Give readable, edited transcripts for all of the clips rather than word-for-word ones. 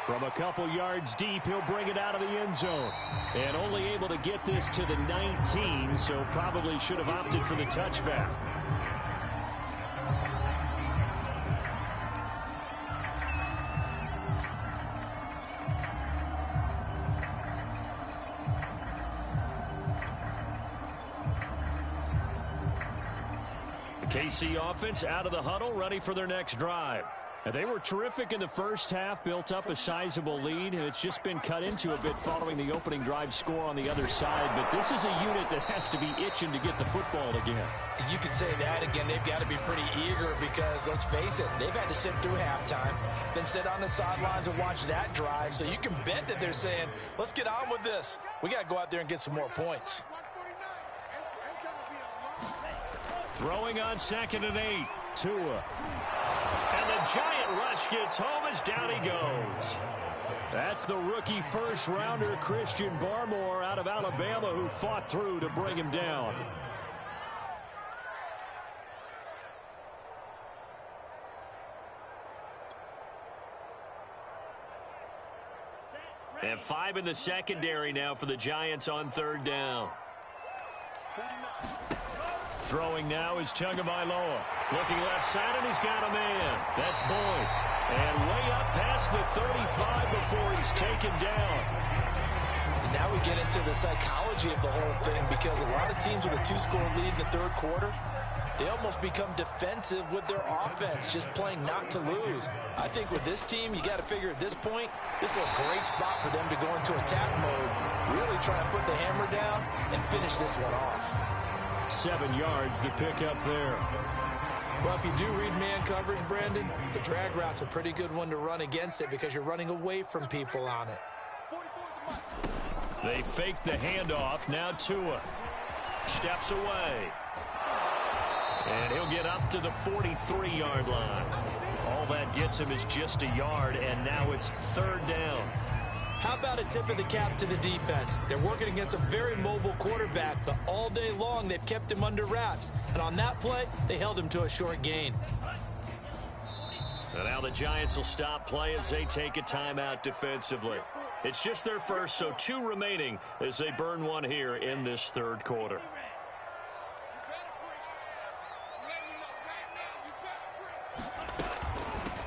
From a couple yards deep, he'll bring it out of the end zone. And only able to get this to the 19, so probably should have opted for the touchback. The KC offense out of the huddle, ready for their next drive. And they were terrific in the first half, built up a sizable lead, and it's just been cut into a bit following the opening drive score on the other side. But this is a unit that has to be itching to get the football again. You could say that again. They've got to be pretty eager because, let's face it, they've had to sit through halftime, then sit on the sidelines and watch that drive. So you can bet that they're saying, let's get on with this. We got to go out there and get some more points. Throwing on 2nd and 8. Tua. And the giant rush gets home as down he goes. That's the rookie first-rounder Christian Barmore out of Alabama who fought through to bring him down. And 5 in the secondary now for the Giants on 3rd down. Throwing now is Tagovailoa. Looking left side, and he's got a man. That's Boyd. And way up past the 35 before he's taken down. And now we get into the psychology of the whole thing, because a lot of teams with a 2-score lead in the 3rd quarter, they almost become defensive with their offense, just playing not to lose. I think with this team, you got to figure at this point, this is a great spot for them to go into attack mode, really try to put the hammer down and finish this one off. 7 yards, the pickup there. Well, if you do read man coverage, Brandon, the drag route's a pretty good one to run against it because you're running away from people on it. They fake the handoff. Now Tua steps away. And he'll get up to the 43-yard line. All that gets him is just a yard, and now it's 3rd down. How about a tip of the cap to the defense? They're working against a very mobile quarterback, but all day long they've kept him under wraps. And on that play, they held him to a short gain. And now the Giants will stop play as they take a timeout defensively. It's just their first, so 2 remaining as they burn one here in this 3rd quarter.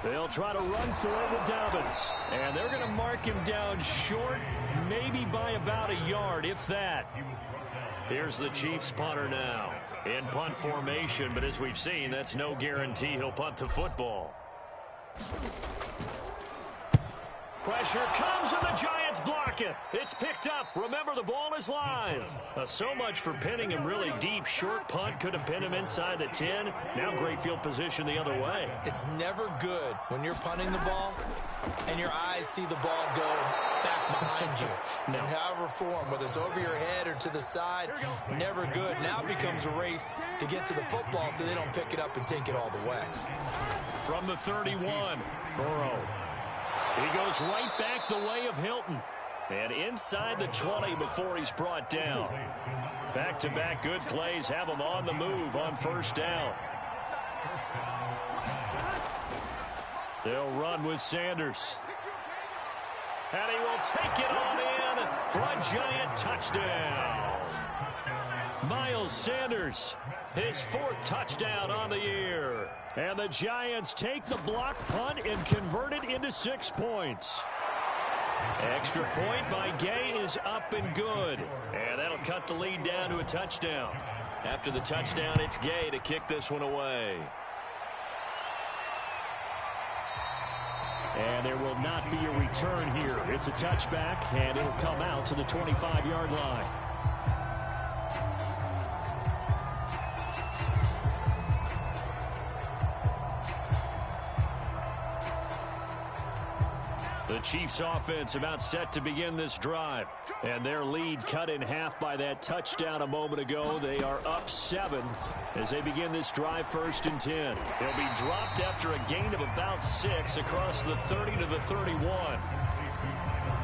They'll try to run for it with Dobbins. And they're going to mark him down short, maybe by about a yard, if that. Here's the Chiefs punter now in punt formation, but as we've seen, that's no guarantee he'll punt the football. Pressure comes and the Giants block it. It's picked up. Remember, the ball is live. So much for pinning him really deep. Short punt could have pinned him inside the 10. Now great field position the other way. It's never good when you're punting the ball and your eyes see the ball go back behind you. In however form, whether it's over your head or to the side, never good. Now it becomes a race to get to the football so they don't pick it up and take it all the way. From the 31, Burrow. He goes right back the way of Hilton. And inside the 20 before he's brought down. Back-to-back good plays have him on the move on 1st down. They'll run with Sanders. And he will take it on in for a Giant touchdown. Miles Sanders, his 4th touchdown on the year. And the Giants take the block punt and convert it into 6 points. Extra point by Gay is up and good. And that'll cut the lead down to a touchdown. After the touchdown, it's Gay to kick this one away. And there will not be a return here. It's a touchback, and it'll come out to the 25-yard line. The Chiefs offense about set to begin this drive. And their lead cut in half by that touchdown a moment ago. They are up 7 as they begin this drive 1st and 10. They'll be dropped after a gain of about 6 across the 30 to the 31.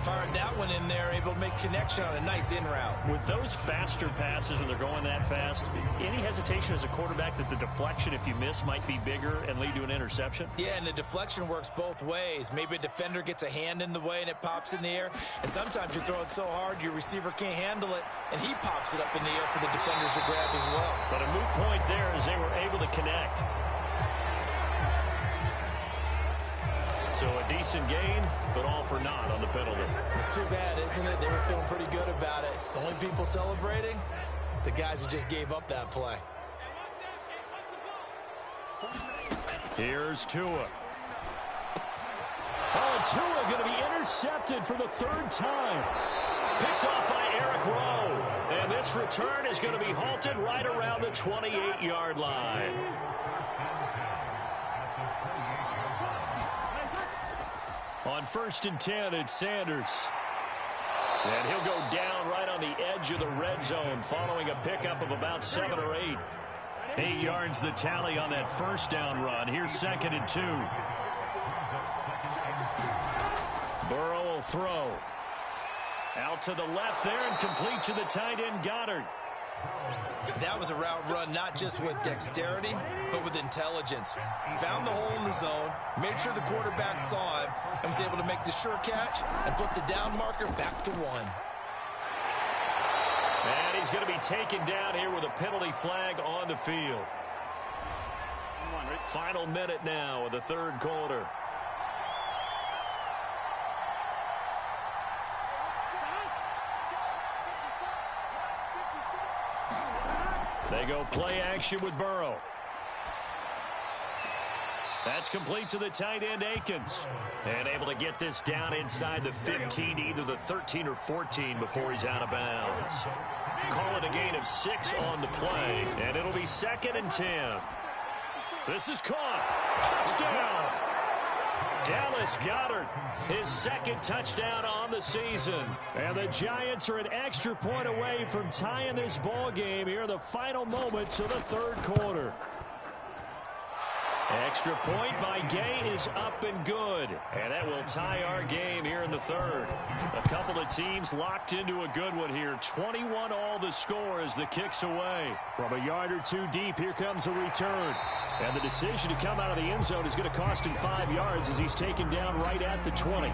Fired that one in there, able to make connection on a nice in route. With those faster passes when they're going that fast, any hesitation as a quarterback that the deflection, if you miss, might be bigger and lead to an interception? Yeah, and the deflection works both ways. Maybe a defender gets a hand in the way and it pops in the air. And sometimes you throw it so hard your receiver can't handle it, and he pops it up in the air for the defenders to grab as well. But a moot point there as they were able to connect. So a decent gain, but all for naught on the penalty. It's too bad, isn't it? They were feeling pretty good about it. The only people celebrating, the guys who just gave up that play. Here's Tua. Oh, Tua going to be intercepted for the third time. Picked off by Eric Rowe. And this return is going to be halted right around the 28-yard line. On 1st and 10, it's Sanders. And he'll go down right on the edge of the red zone following a pickup of about 7 or 8. 8 yards the tally on that first down run. Here's 2nd and 2. Burrow will throw. Out to the left there and complete to the tight end Goddard. That was a route run not just with dexterity, but with intelligence. Found the hole in the zone, made sure the quarterback saw him, and was able to make the sure catch and flip the down marker back to 1. And he's going to be taken down here with a penalty flag on the field. Final minute now of the third quarter. They go play action with Burrow. That's complete to the tight end, Akins. And able to get this down inside the 15, either the 13 or 14 before he's out of bounds. Call it a gain of 6 on the play, and it'll be 2nd and 10. This is caught. Touchdown! Dallas Goedert, his 2nd touchdown on the season. And the Giants are an extra point away from tying this ball game here in the final moments of the third quarter. Extra point by Gay is up and good. And that will tie our game here in the third. A couple of teams locked into a good one here. 21 all the score as the kick's away. From a yard or 2 deep, here comes a return. And the decision to come out of the end zone is going to cost him 5 yards as he's taken down right at the 20.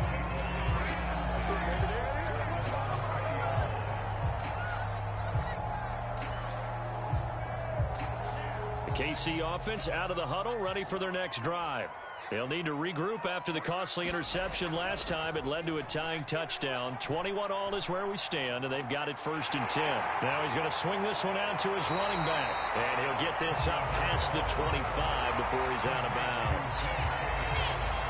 The KC offense out of the huddle, ready for their next drive. They'll need to regroup after the costly interception last time. It led to a tying touchdown. 21 all is where we stand, and they've got it 1st and 10. Now he's going to swing this one out to his running back. And he'll get this up past the 25 before he's out of bounds.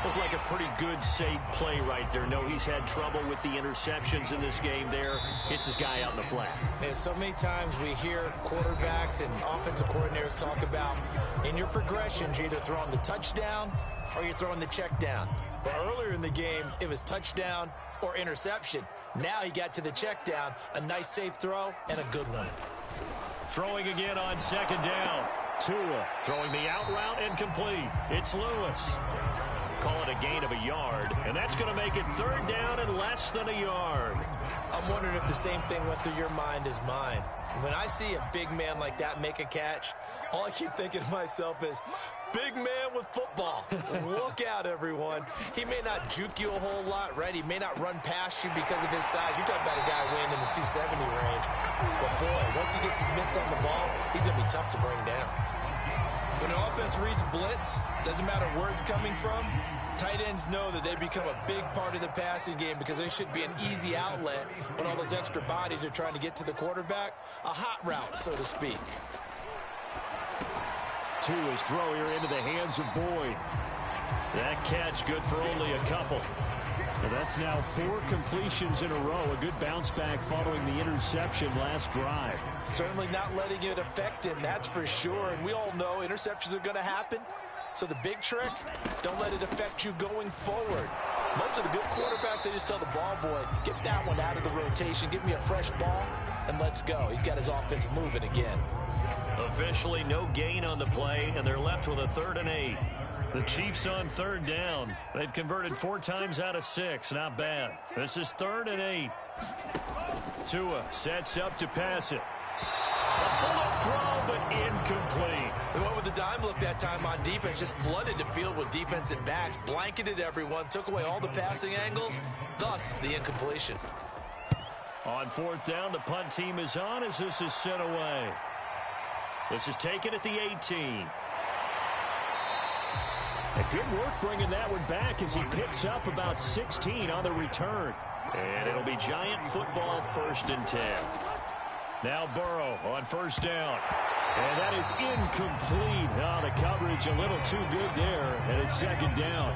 Looked like a pretty good, safe play right there. No, he's had trouble with the interceptions in this game there. Hits his guy out in the flat. And so many times we hear quarterbacks and offensive coordinators talk about in your progressions, you're either throwing the touchdown or you're throwing the check down. But earlier in the game, it was touchdown or interception. Now he got to the check down, a nice safe throw, and a good one. Throwing again on 2nd down. Tua throwing the out route and complete. It's Lewis. Call it a gain of a yard, and that's going to make it 3rd down and less than a yard. I'm wondering if the same thing went through your mind as mine. When I see a big man like that make a catch, all I keep thinking to myself is, big man with football. Look out, everyone. He may not juke you a whole lot, right? He may not run past you because of his size. You're talking about a guy weighing in the 270 range. But, boy, once he gets his mitts on the ball, he's going to be tough to bring down. When an offense reads blitz, doesn't matter where it's coming from, tight ends know that they become a big part of the passing game because they should be an easy outlet when all those extra bodies are trying to get to the quarterback. A hot route, so to speak. Tua's throw here into the hands of Boyd. That catch good for only a couple. And that's now 4 completions in a row. A good bounce back following the interception last drive. Certainly not letting it affect him, that's for sure. And we all know interceptions are going to happen. So the big trick, don't let it affect you going forward. Most of the good quarterbacks, they just tell the ball boy, get that one out of the rotation, give me a fresh ball, and let's go. He's got his offense moving again. Officially no gain on the play, and they're left with a 3rd and 8. The Chiefs on third down. They've converted 4 times out of 6. Not bad. This is 3rd and 8. Tua sets up to pass it. A bullet throw, but incomplete. They went with the dime look that time on defense. Just flooded the field with defensive backs. Blanketed everyone. Took away all the passing angles. Thus, the incompletion. On 4th down, the punt team is on as this is sent away. This is taken at the 18. Good work bringing that one back as he picks up about 16 on the return. And it'll be Giant football 1st and 10. Now Burrow on 1st down. And that is incomplete. Oh, the coverage a little too good there, and it's 2nd down.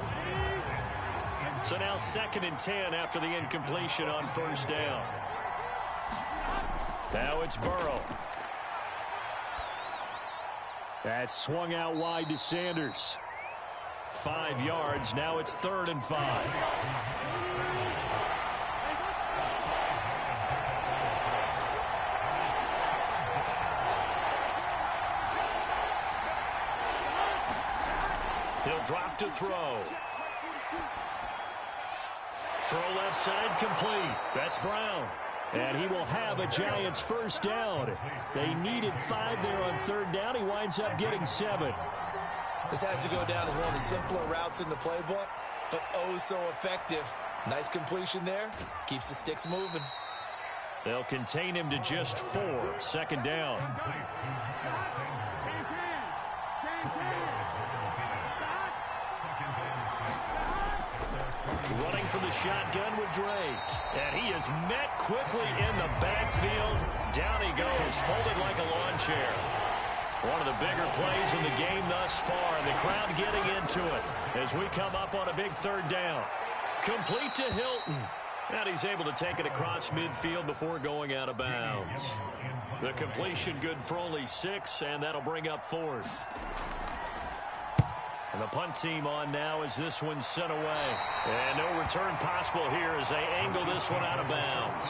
So now 2nd and 10 after the incompletion on 1st down. Now it's Burrow. That's swung out wide to Sanders. 5 yards. Now it's 3rd and 5. He'll drop to throw. Throw left side complete. That's Brown. And he will have a Giants 1st down. They needed 5 there on 3rd down. He winds up getting 7. This has to go down as one of the simpler routes in the playbook, but oh so effective. Nice completion there. Keeps the sticks moving. They'll contain him to just 4. 2nd down. Running for the shotgun with Drake. And he is met quickly in the backfield. Down he goes, folded like a lawn chair. One of the bigger plays in the game thus far, and the crowd getting into it as we come up on a big 3rd down. Complete to Hilton. And he's able to take it across midfield before going out of bounds. The completion good for only 6, and that'll bring up 4th. And the punt team on now as this one's sent away. And no return possible here as they angle this one out of bounds.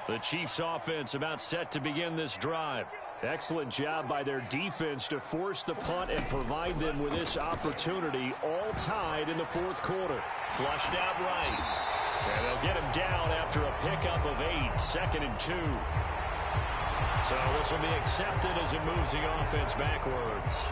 The Chiefs offense about set to begin this drive. Excellent job by their defense to force the punt and provide them with this opportunity, all tied in the 4th quarter. Flushed out right. And they'll get him down after a pickup of 8, 2nd and 2. So this will be accepted as it moves the offense backwards.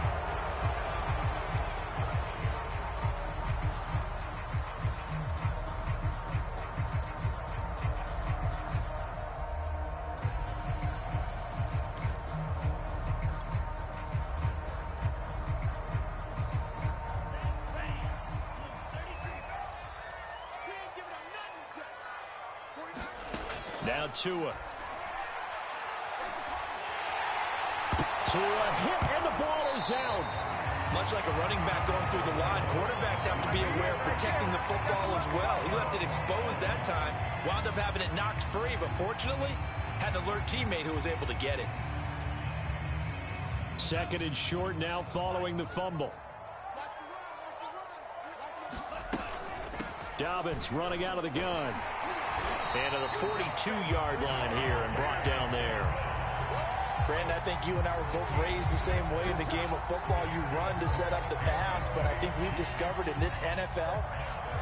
Now Tua. Tua hit, and the ball is out. Much like a running back going through the line, quarterbacks have to be aware of protecting the football as well. He left it exposed that time, wound up having it knocked free, but fortunately, had an alert teammate who was able to get it. 2nd and short now following the fumble. Dobbins running out of the gun. And to the 42-yard line here and brought down there. Brandon, I think you and I were both raised the same way in the game of football. You run to set up the pass, but I think we've discovered in this NFL,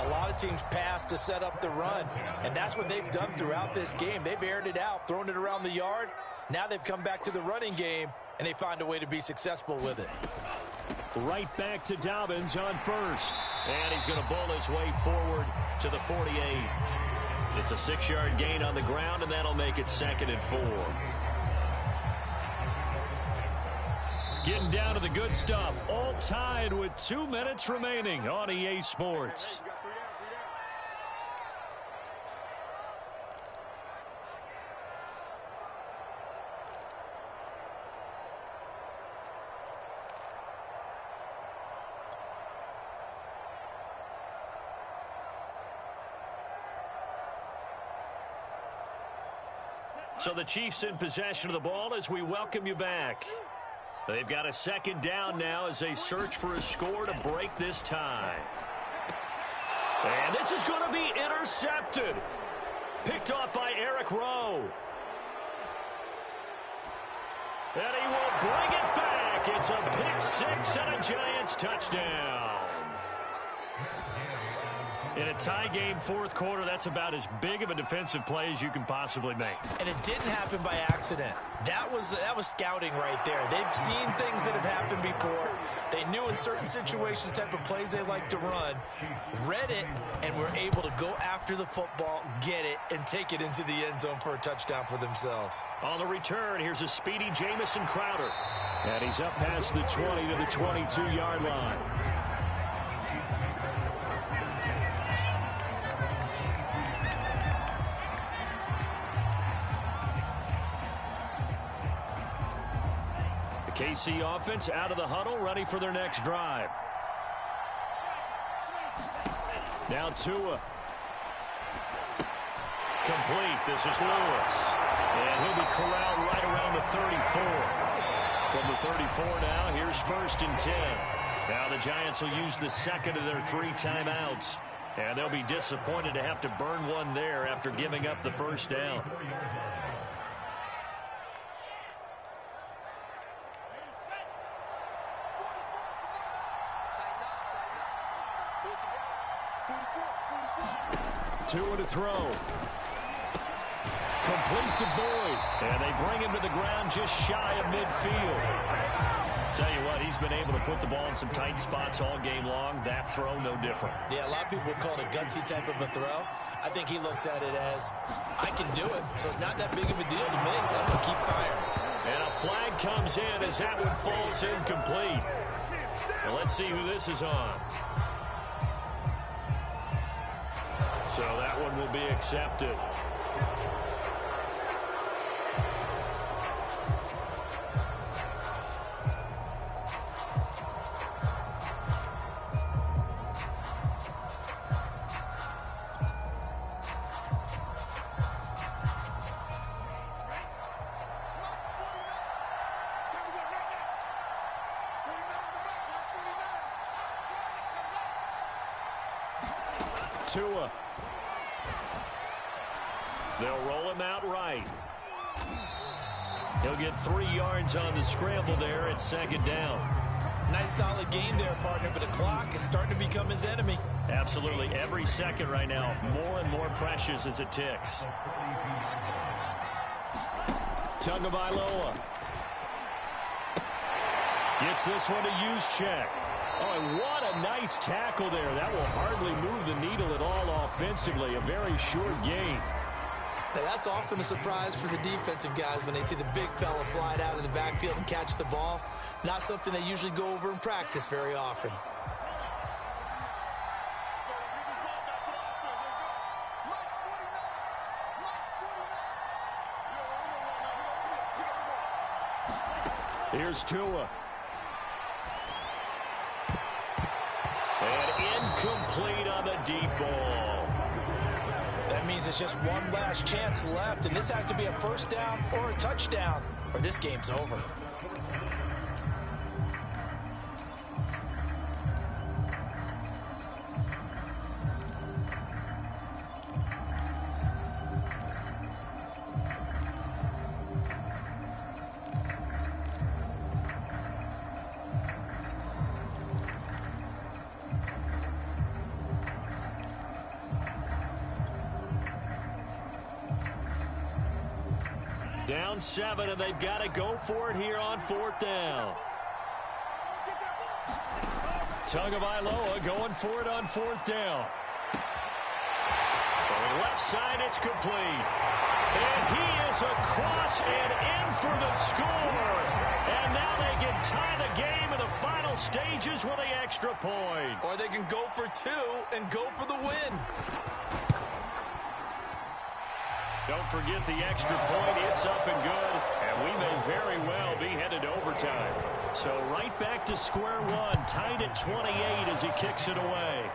a lot of teams pass to set up the run. And that's what they've done throughout this game. They've aired it out, thrown it around the yard. Now they've come back to the running game, and they find a way to be successful with it. Right back to Dobbins on 1st. And he's going to bowl his way forward to the 48. It's a 6-yard gain on the ground, and that'll make it 2nd and 4. Getting down to the good stuff. All tied with 2 minutes remaining on EA Sports. So the Chiefs in possession of the ball as we welcome you back. They've got a 2nd down now as they search for a score to break this tie. And this is going to be intercepted. Picked off by Eric Rowe. And he will bring it back. It's a pick six and a Giants touchdown. In a tie game, fourth quarter, that's about as big of a defensive play as you can possibly make. And it didn't happen by accident. That was scouting right there. They've seen things that have happened before. They knew in certain situations the type of plays they like to run, read it, and were able to go after the football, get it, and take it into the end zone for a touchdown for themselves. On the return, here's a speedy Jamison Crowder. And he's up past the 20 to the 22-yard line. KC offense out of the huddle, ready for their next drive. Now Tua. Complete. This is Lewis. And he'll be corralled right around the 34. From the 34 now, here's 1st and 10. Now the Giants will use the second of their 3 timeouts. And they'll be disappointed to have to burn one there after giving up the first down. Tua to throw. Complete to Boyd. And they bring him to the ground just shy of midfield. Tell you what, he's been able to put the ball in some tight spots all game long. That throw, no different. Yeah, a lot of people would call it a gutsy type of a throw. I think he looks at it as, I can do it, so it's not that big of a deal to me. I'm going to keep firing. And a flag comes in as that one falls incomplete. Well, let's see who this is on. So that one will be accepted. Tua. They'll roll him out right. He'll get 3 yards on the scramble there at 2nd down. Nice solid game there, partner, but the clock is starting to become his enemy. Absolutely. Every second right now, more and more precious as it ticks. Tagovailoa. Gets this one to Juszczyk. Oh, and what a nice tackle there. That will hardly move the needle at all offensively. A very short gain. Now, that's often a surprise for the defensive guys when they see the big fella slide out of the backfield and catch the ball. Not something they usually go over in practice very often. Here's Tua. And incomplete on the deep ball. That means it's just one last chance left, and this has to be a first down or a touchdown, or this game's over. Down 7, and they've got to go for it here on 4th down. Tagovailoa going for it on 4th down. From the left side, it's complete. And he is across and in for the score. And now they can tie the game in the final stages with the extra point. Or they can go for 2 and go for the win. Don't forget the extra point. It's up and good. And we may very well be headed to overtime. So right back to square one. Tied at 28 as he kicks it away.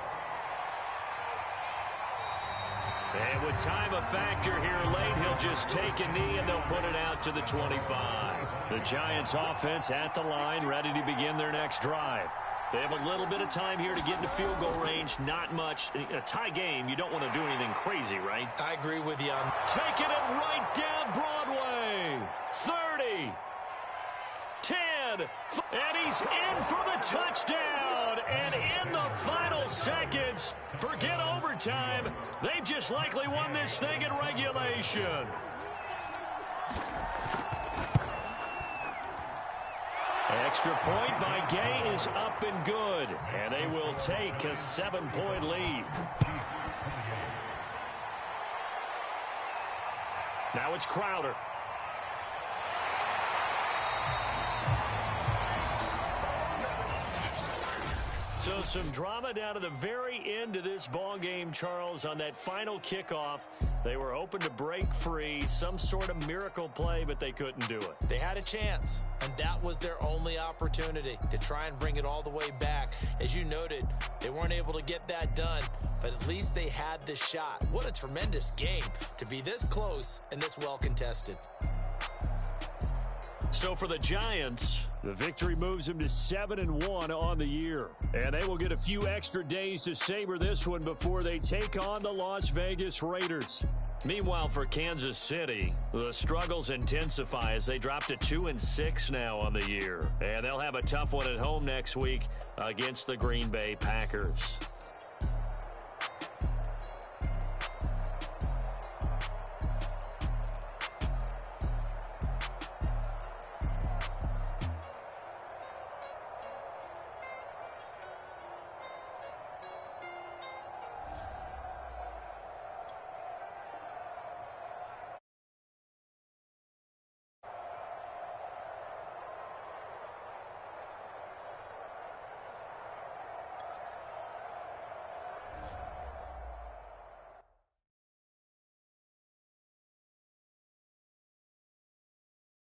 And with time a factor here late, he'll just take a knee and they'll put it out to the 25. The Giants offense at the line, ready to begin their next drive. They have a little bit of time here to get into field goal range. Not much. In a tie game, you don't want to do anything crazy, right? I agree with you. Taking it right down Broadway. 30. in. And he's in for the touchdown. And in the final seconds, forget overtime. They've just likely won this thing in regulation. Extra point by Gay is up and good. And they will take a 7-point lead. Now it's Crowder. So some drama down to the very end of this ball game, Charles, on that final kickoff. They were hoping to break free, some sort of miracle play, but they couldn't do it. They had a chance, and that was their only opportunity to try and bring it all the way back. As you noted, they weren't able to get that done, but at least they had the shot. What a tremendous game to be this close and this well contested. So for the Giants, the victory moves them to 7-1 on the year. And they will get a few extra days to savor this one before they take on the Las Vegas Raiders. Meanwhile, for Kansas City, the struggles intensify as they drop to 2-6 now on the year. And they'll have a tough one at home next week against the Green Bay Packers.